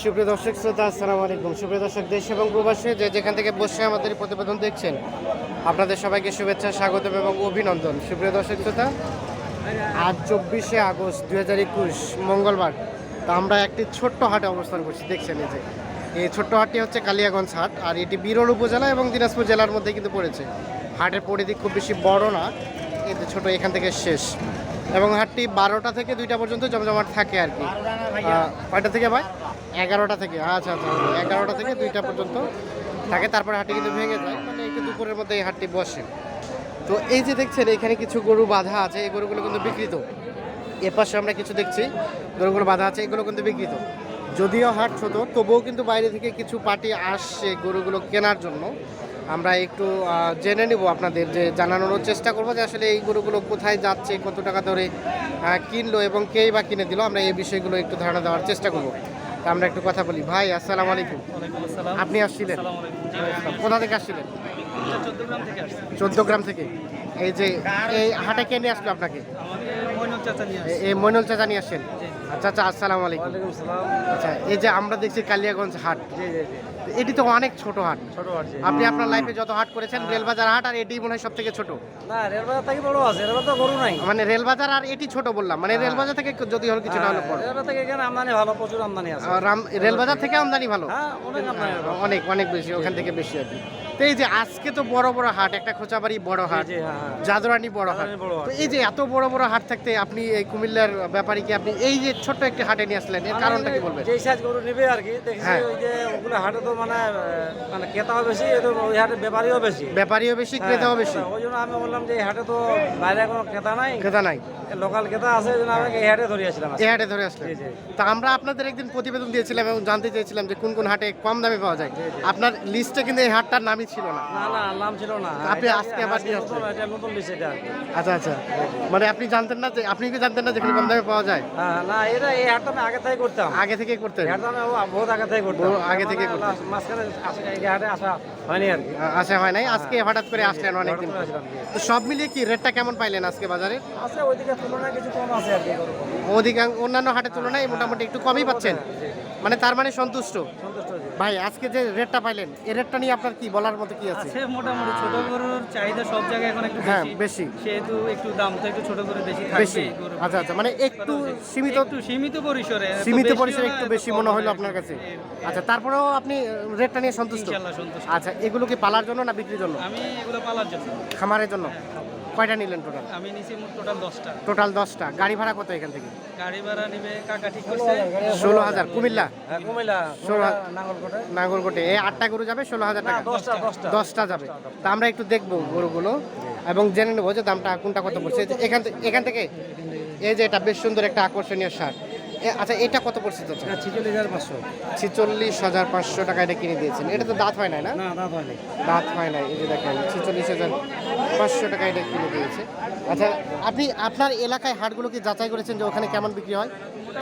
সুপ্রিয় দর্শক শ্রোতা, আসসালামু আলাইকুম। সুপ্রিয় দর্শক, দেশ এবং প্রবাসে যে যেখান থেকে বসে আমাদের এই প্রতিবেদন দেখছেন, আপনাদের সবাইকে শুভেচ্ছা, স্বাগতম এবং অভিনন্দন। সুপ্রিয় দর্শক শ্রোতা, আজ 24শে আগস্ট 2021 মঙ্গলবার। তা আমরা একটি ছোট্ট হাটে অবস্থান করছি, দেখছেন এই যে এই ছোট্ট হাটটি হচ্ছে কালিয়াগঞ্জ হাট, আর এটি বিরল উপজেলা এবং দিনাজপুর জেলার মধ্যে কিন্তু পড়েছে। হাটের পরিধি খুব বেশি বড় না, এই যে ছোটো এখান থেকে শেষ, এবং হাটটি 12টা থেকে 2টা পর্যন্ত জমজমাট থাকে আর কি। কয়টা থেকে ভাই? 11টা থেকে। আচ্ছা আচ্ছা, 11টা থেকে 2টা পর্যন্ত থাকে, তারপরে হাটটি কিন্তু ভেঙে যায়, মানে একটু দুপুরের মধ্যে এই হাটটি বসে। তো এই যে দেখছেন এখানে কিছু গরু বাঁধা আছে, এই গরুগুলো কিন্তু বিক্রিত। এপাশে আমরা কিছু দেখছি গরুগুলো বাঁধা আছে, এগুলো কিন্তু বিক্রিত। যদিও হাট ছোট, তবুও কিন্তু বাইরে থেকে কিছু পার্টি আসছে গরুগুলো কেনার জন্য। আমরা একটু জেনে নিব, আপনাদের যে জানানোর চেষ্টা করবো যে আসলে এই গরুগুলো কোথায় যাচ্ছে, কত টাকা ধরে কিনলো এবং কেই বা কিনে দিল। আমরা এই বিষয়গুলো একটু ধারণা দেওয়ার চেষ্টা করবো। তা আমরা একটু কথা বলি। ভাই আসসালামু আলাইকুম। আপনি আসছিলেন কোথা থেকে? আসছিলেন 14 গ্রাম থেকে। এই যে এই হাটে কে নিয়ে আসলো আপনাকে? এই মইনুল চাচা নিয়ে আসছেন। আচ্ছা আচ্ছা, আসসালামু আলাইকুম। আচ্ছা, এই যে আমরা দেখছি কালিয়াগঞ্জ হাট, এটি তো অনেক ছোট হাট। আপনি আপনার লাইফে যত হাট করেছেন, রেলবাজার হাট আর এটি মনে হয় সব থেকে ছোট। না, রেলবাজার থেকে বড় আছে, রেলবাজার তো গরু নাই। মানে রেলবাজার আর এটি ছোট বললাম, মানে রেলবাজার থেকে যদি হলো কিছুটা হলো বড়। রেলবাজার থেকে এখানে আমদানি ভালো, প্রচুর আমদানি আছে। রেলবাজার থেকে আমদানি ভালো। হ্যাঁ, অনেক আমদানি ভালো। অনেক অনেক বেশি, ওখান থেকে বেশি আর কি। তো এই যে আজকে তো বড় বড় হাট, একটা খোঁচাবাড়ি বড় হাট, জি, হ্যাঁ, হ্যাঁ। জাদুরানি বড় হাট। জাদুরানি বড় হাট। তো এই যে এত বড় বড় হাট থাকতে আপনি এই কুমিল্লার ব্যাপারীকে আপনি এই যে ছোট্ট একটি হাটে নিয়ে আসলেন, এর কারণটা কি বলবেন? যেই সাইজ গরু নেবে আর কি, দেখছি হ্যাঁ। ওই যে ওগুলো হাটে তো মানে ক্রেতাও বেশি, তো ওই হাটে ব্যাপারীও বেশি। ব্যাপারীও বেশি, ক্রেতাও বেশি। ওই জন্য আমি বললাম যে এই হাটে তো বাইরে কোনো ক্রেতা নাই, ক্রেতা নাই, লোকাল ক্রেতা আছে, ওই জন্য আমি এই হাটে ধরে আসলাম। এই হাটে ধরে আসলেন। জি, জি। তা আমরা আপনাদের একদিন প্রতিবেদন দিয়েছিলাম এবং জানতে চেয়েছিলাম যে কোন কোন হাটে কম দামে পাওয়া যায়। আপনার লিস্টে কিন্তু এই হাটটার নামই ছিল না। না না, নাম ছিল না। আপনি আজকে আবার নিয়ে আসলেন। এটা নতুন লিস্ট এটা আর কি। আচ্ছা আচ্ছা, মানে আপনি জানতেন না যে, আপনি কি জানতেন না যেখানে কম দামে পাওয়া যায়? হ্যাঁ, না, এটা এই হাটটা আমি আগে থেকে করতাম। আগে থেকে করতেন? এই হাটটা আমি বহুত আগে থেকে করতাম। আগে থেকে করতেন। মাঝখানে এই হাটে আসা হয়নি আর কি। আশা হয় নাই, আজকে হঠাৎ করে আসলেন অনেকদিন পর। তো সব মিলিয়ে কি রেটটা কেমন পাইলেন আজকে বাজারে? আছে ওইদিকে তুলনায় কিছু কম আছে আর কি। অধিকাংশ অন্যান্য হাটের তুলনায় মোটামুটি একটু কমই পাচ্ছেন, মানে তার মানে সন্তুষ্ট। সন্তুষ্ট জি। ভাই আজকে যে রেটটা পাইলেন, এই রেটটা নিয়ে আপনার কি বলার মতো কি আছে? আছে মোটামুটি। ছোট গরুর চাহিদা সব জায়গায় এখন একটু হ্যাঁ, বেশি, বেশি। সেহেতু একটু দাম তো একটু ছোট করে বেশি বেশি। থাকবে। আচ্ছা আচ্ছা, মানে একটু সীমিত, একটু সীমিত পরিসরে, এত সীমিত বেশিও পরিসরে না, একটু এত বেশি কমও মনে হলো না, আপনার কাছে। এর- আচ্ছা, তারপরেও আপনি রেটটা নিয়ে সন্তুষ্ট? ইনশাআল্লাহ সন্তুষ্ট। আচ্ছা, এগুলো কি পালার জন্য না বিক্রির জন্য? আমি এগুলো পালার জন্য। খামারের জন্য? কয়টা নিলেন টোটাল? আমি নিছি মোট টোটাল 10টা। টোটাল 10টা। গাড়ি ভাড়া কত এখান থেকে? গাড়ি ভাড়া নিবে কাকা ঠিক করছে 16,000। কুমিল্লা হ্যাঁ, কুমিল্লা, 16 নাঙ্গলকোটে। নাগরকোটে এই 8টা গরু যাবে 16,000 না, টাকা। 10টা যাবে। তা আমরা একটু দেখবো গরুগুলো এবং জেনে নেবো যে দামটা কোনটা কত পড়ছে। এই যে এখান থেকে এই যে এটা বেশ সুন্দর একটা আকর্ষণীয় শার্ট। আচ্ছা, এটা কত পড়ছে তো? 46,500। 46,500 টাকা এটা কিনে দিয়েছেন। এটা তো দাঁত হয় নাই না? না, দাম হয়নি। দাঁত হয় নাই, এই যে দেখেন 46,500 টাকা এটা কিনে দিয়েছে। আচ্ছা, আপনি আপনার এলাকায় হাটগুলো কি যাচাই করেছেন যে ওখানে কেমন বিক্রি হয়?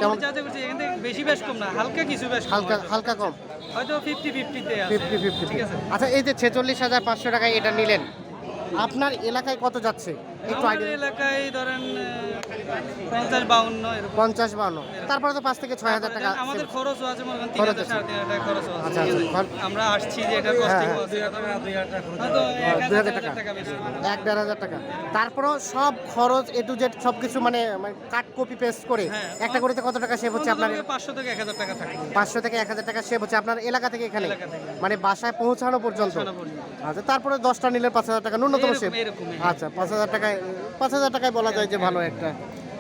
কেমন? মোটামুটি যাতে করছি এখান থেকে বেশি বেশ কম না, হালকা কিছু বেশ কম হালকা আছে। হালকা কম, হয়তো 50-50-তে আছে। 50-50। ঠিক আছে। আচ্ছা, এই যে 46,500 টাকায় এটা নিলেন, আপনার এলাকায় কত যাচ্ছে একটু আমাদের আইডিয়া? এলাকায় ধরেন 50-52 এরকম। 50-52। তারপরে তো 5 থেকে 6,000 টাকা। আমাদের খরচও আছে, মনে করেন খরচ 3,000 আছে। 3,500 টাকা খরচ আছে। আচ্ছা, ঠিক আচ্ছা। আছে? আমরা আসছি যে এটা কস্টিং হ্যাঁ, আছে, 2,000 টাকা খরচ। হয়তো 2,000 1,000 টাকা। টাকা বেশি। 1,500 টাকা। তারপরেও সব খরচ এ টু জেড সব কিছু মানে কাট কপি পেস্ট করে হ্যাঁ। একটা করিতে কত টাকা সেভ হচ্ছে আপনার? 500 থেকে 1,000 টাকা থাকে 500 থেকে 1,000 টাকা সেভ হচ্ছে আপনার এলাকা থেকে এখানে, এলাকা থেকে। মানে বাসায় পৌঁছানো পর্যন্ত। পৌঁছানো পর্যন্ত। আচ্ছা, তারপরে 10টা নিলে 5,000 টাকা ন্যূনতম সেভ। এরকমই। আচ্ছা, 5,000 টাকায় বলা যায় যে ভালো একটা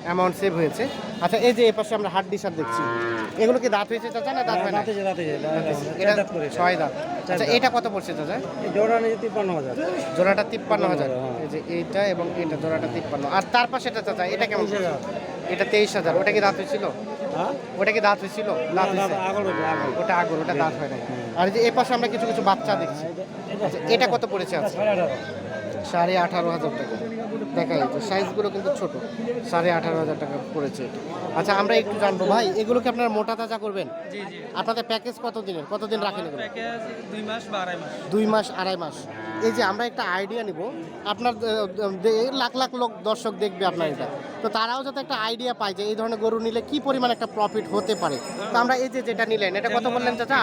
অ্যামাউন্ট সেভ হয়েছে। আচ্ছা, এই যে এই পাশে আমরা হাট ডিশার দেখছি, এগুলো কি দাঁত হয়েছে চাচা না দাঁত হয় না? এটা 6 দাঁত। আচ্ছা, এটা কত পড়ছে চাচা? এই জোড়া নিয়ে 53,000। জোড়াটা 53,000। এই যে এইটা এবং এটা জোড়াটা 53। আর তার পাশে এটা চাচা, এটা কেমন? 23,000। এটা 23,000। ওটা কি দাঁত হয়েছিল? হ্যাঁ, ওটা কি দাঁত হয়েছিল? দাঁত হয়েছে। ওটা আগর, ওটা দাঁত হয় না। আর এই যে এই পাশে আমরা কিছু কিছু বাচ্চা দেখছি। আচ্ছা, এটা কত পড়েছে আছে? 18,500 টাকা। দেখা যাচ্ছে সাইজগুলো কিন্তু ছোট। 18,500 টাকা পড়েছে এটা। আচ্ছা, আমরা একটু জানবো ভাই, এগুলো কি আপনার মোটা তাজা করবেন? জি জি। আপনাদের প্যাকেজ কত দিনের, কতদিন রাখেন এগুলো? প্যাকেজ 2 মাস বা 2.5 মাস। 2 মাস 2.5 মাস। এই যে আমরা একটা আইডিয়া নিব, আপনার লাখ লাখ লোক দর্শক দেখবে আপনার এটা, তো তারাও যাতে একটা আইডিয়া পায় যে এই ধরনের গরু নিলে কি পরিমাণ একটা প্রফিট হতে পারে। তো আমরা এই যে যেটা নিলেন এটা কত বললেন চাচা?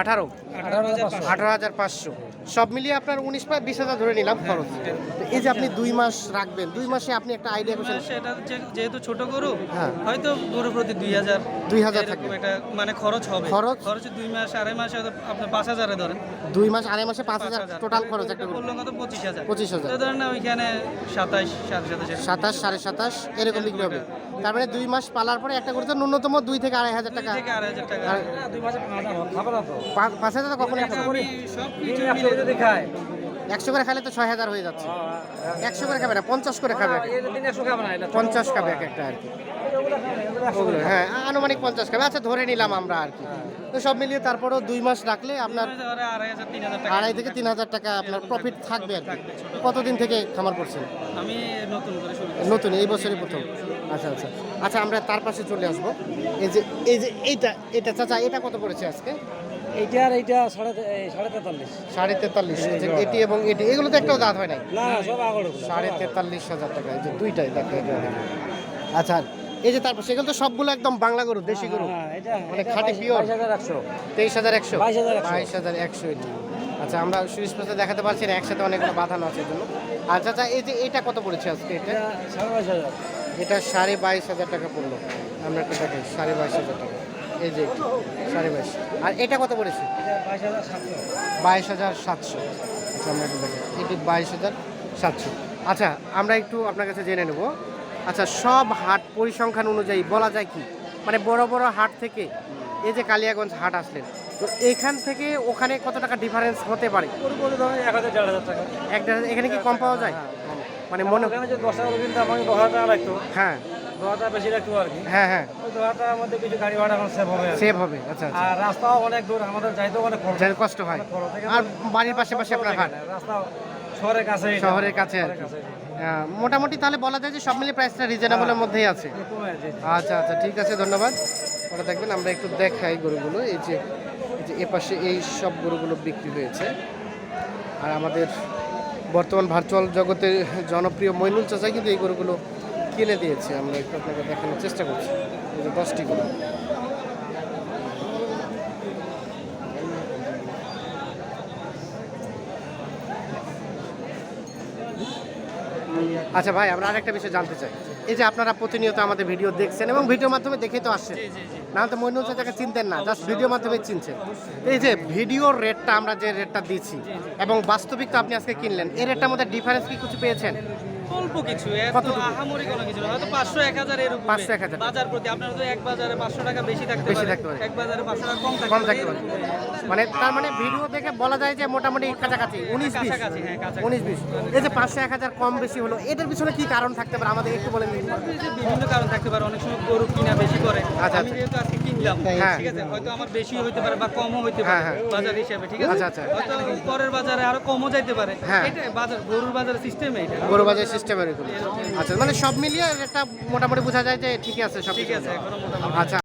18 18,500 সব মিলিয়ে আপনার 19-20,000 ধরে নিলাম খরচ। তো এই যে আপনি 2 মাস রাখবেন, 2 মাসে আপনি একটা আইডিয়া করছেন। সেটা যেহেতু ছোট গরু, হ্যাঁ। হয়তো গরু প্রতি 2,000 2,000 এরকম থাকবে। একটা মানে খরচ হবে। খরচ? 2 মাস 2.5 মাসে হয়তো আপনি 5,000 এ ধরেন। 2 মাস 2.5 মাসে 5,000 টোটাল খরচ একটা গরু। বললাম কত? 25,000। 25,000। তো ধরেন না ওইখানে 27 27,500 27 27.5 এরকম বিক্রি হবে। তার মানে 2 মাস পালার পরে একটা করতে ন্যূনতম 2 থেকে 2,500 টাকা। থেকে 2,500 টাকা। আর 2 মাসে 5,000 খাবে না তো 5,000 তো কখনোই খাবে না। আমি সব কিছু 100 যদি খায় 100 করে খেলে তো 6,000 হয়ে যাচ্ছে। 100 করে খাবে না, 50 করে খাবে। এর দিন 100 খাবে না, এটা 50 খাবে এক একটা আর কি। ওগুলো, হ্যাঁ আনুমানিক 50 খাবে। আচ্ছা ধরে নিলাম আমরা আর কি। তো সব মিলিয়ে তারপরেও 2 মাস রাখলে আপনার 2,500 3,000 টাকা। 2,500 থেকে 3,000 টাকা আপনার প্রফিট থাকবে আর কি। কতদিন থেকে খামার করছেন? আমি নতুন করে শুরু করছি। নতুন, এই বছরই প্রথম। আচ্ছা আচ্ছা আচ্ছা, আমরা তার পাশে চলে আসবো। এইটা চাচা এটা কত পড়েছে আজকে? এইটা আর এইটা 43.5 43.5 এটি এবং এটি, এগুলো তো একটাও দাঁত হয় নাই। না না সব আগড় 43,500 টাকা, এই যে দুইটাই দেখেন। আচ্ছা এই যে তারপর সেগুলো তো সবগুলো একদম বাংলা গরু, দেশি গরু, এটা মানে খাঁটি পিওর। 22,100 23,100 22,100 22,100 এটি। আচ্ছা আমরা সুইচ পেতে দেখাতে পারছি না, একসাথে অনেকগুলো বাঁধানো আছে এর জন্য। আচ্ছা আচ্ছা এই যে এটা কত পড়েছে আজকে? এটা এটা 22,500 এটা 22,500 টাকা পড়লো। আমরা একটা দেখাই 22,500 টাকা, এই যে 22,500। আর এটা কত পড়েছে? এটা 22,700 22,700। আচ্ছা আমরা একটু দেখাই, এটি 22,700। আচ্ছা আমরা একটু আপনার কাছে জেনে নেব, আচ্ছা সব হাট পরিসংখ্যান অনুযায়ী বলা যায় কি, মানে বড় বড় হাট থেকে এই যে কালিয়াগঞ্জ হাট আসলেন, তো এখান থেকে ওখানে কত টাকা ডিফারেন্স হতে পারে? গরু ধরেন 1,000-1,500 টাকা। একটা এখানে কি কম পাওয়া যায়? মানে মনে, ওখানে যে 10 টাকা কিনতে আমাকে 10,000 টাকা লাগতো, হ্যাঁ 10,000 টাকা বেশি লাগতো আর কি। হ্যাঁ হ্যাঁ ওই 10,000 টাকার মধ্যে কিছু গাড়ি ভাড়া এখন সেভ হবে আর কি। সেভ হবে। আচ্ছা আচ্ছা, আর রাস্তাও অনেক দূর, আমাদের যাইতেও অনেক খরচ। যার কষ্ট হয়। আর বাড়ির পাশে পাশে আপনার হাট, রাস্তা শহরের কাছে, শহরের কাছে আর কি। মোটামুটি তাহলে বলা যায় যে সব মিলিয়ে প্রাইসটা রিজনেবলের মধ্যেই আছে। আচ্ছা আচ্ছা ঠিক আছে, ধন্যবাদ। ওটা দেখবেন, আমরা একটু দেখাই গরুগুলো। এই যে এপাশে এই সব গরুগুলো বিক্রি হয়েছে। আর আমাদের বর্তমান ভার্চুয়াল জগতের জনপ্রিয় মইনুল চাচাই কিন্তু এই গরুগুলো কিনে দিয়েছে। আমরা একটু আপনাকে দেখানোর চেষ্টা করছি। এই যে 10টি গরু। আচ্ছা ভাই, আমরা আরেকটা বিষয় জানতে চাই। এই যে আপনারা প্রতিনিয়ত আমাদের ভিডিও দেখছেন এবং ভিডিওর মাধ্যমে দেখে তো আসছেন, না তো মইনুল চাচাকে চিনতেন না, জাস্ট ভিডিওর মাধ্যমে চিনছেন। এই যে ভিডিওর রেটটা আমরা যে রেটটা দিচ্ছি এবং বাস্তবিক তো আপনি আজকে কিনলেন, এই রেটটার মধ্যে ডিফারেন্স কি কিছু পেয়েছেন? অল্প কিছু, এত কতটুকু? আহামরি কোনো কিছু না, হয়তো 500-1,000 এরকম 500-1,000 বাজার প্রতি। আপনার তো এক বাজারে 500 টাকা বেশি থাকতে বেশি পারে, থাকতে পারে। এক বাজারে 500 টাকা কম কম থাকতে পারে। মানে তার মানে ভিডিও দেখে বলা যায় যে মোটামুটি কাছাকাছি 19-20। কাছাকাছি, হ্যাঁ, কাছাকাছি। 19-20। এই যে 500-1,000 কম বেশি হলো, এটার পিছনে কি কারণ থাকতে পারে আমাদের একটু বলেন দিন। এই যে বিভিন্ন কারণ থাকতে পারে, অনেক সময় গরু কিনা বেশি করে। আচ্ছা, আমি যেহেতু আজকে কিনলাম, হ্যাঁ। ঠিক আছে, হয়তো আমার বেশি হইতে পারে বা কমও হইতে হ্যাঁ, পারে হ্যাঁ। বাজার হিসেবে, ঠিক আছে। আচ্ছা, আচ্ছা। হয়তো পরের বাজারে আরো কমও যাইতে পারে। হ্যাঁ। এটাই বাজার, গরুর বাজার সিস্টেম এটা। গরু বাজার সিস্টেমের এগুলো। আচ্ছা মানে সব মিলিয়ে একটা মোটামুটি বোঝা যায় যে ঠিকই আছে সব ঠিক কিছু। আছে, এখনো মোটামুটি। আচ্ছা।